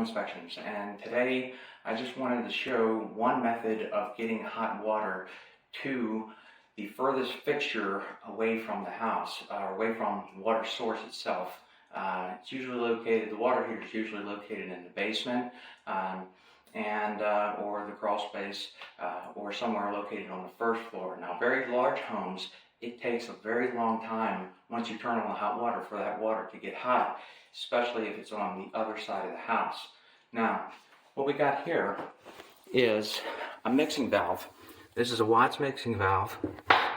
Inspections, and today I just wanted to show one method of getting hot water to the furthest fixture away from the house, away from the water source itself. It's usually located, the water heater is usually located in the basement, or the crawl space, or somewhere located on the first floor. Now, very large homes, it takes a very long time once you turn on the hot water for that water to get hot, especially if it's on the other side of the house. Now, what we got here is a mixing valve. This is a Watts mixing valve,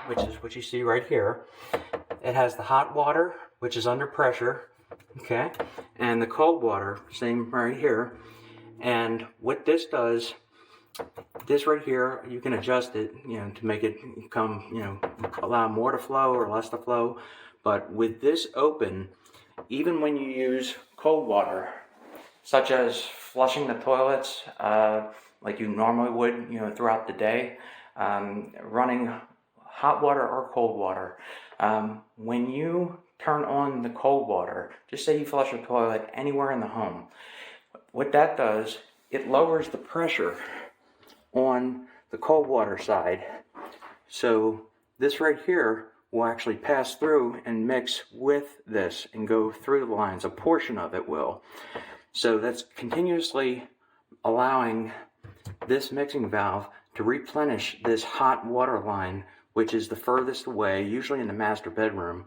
which is what you see right here. It has the hot water, which is under pressure, okay, and the cold water, same right here. And what this does, this right here, you can adjust it, to make it come, allow more to flow or less to flow. But with this open, even when you use cold water, such as flushing the toilets, like you normally would, throughout the day, running hot water or cold water, when you turn on the cold water, just say you flush a toilet anywhere in the home, what that does, it lowers the pressure on the cold water side. So this right here will actually pass through and mix with this and go through the lines. A portion of it will. So that's continuously allowing this mixing valve to replenish this hot water line, which is the furthest away, usually in the master bedroom,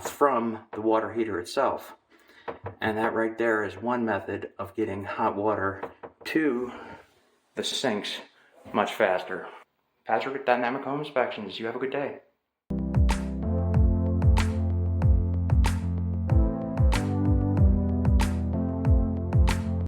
from the water heater itself. And that right there is one method of getting hot water to the sinks much faster. Patrick with Dynamic Home Inspections. You have a good day.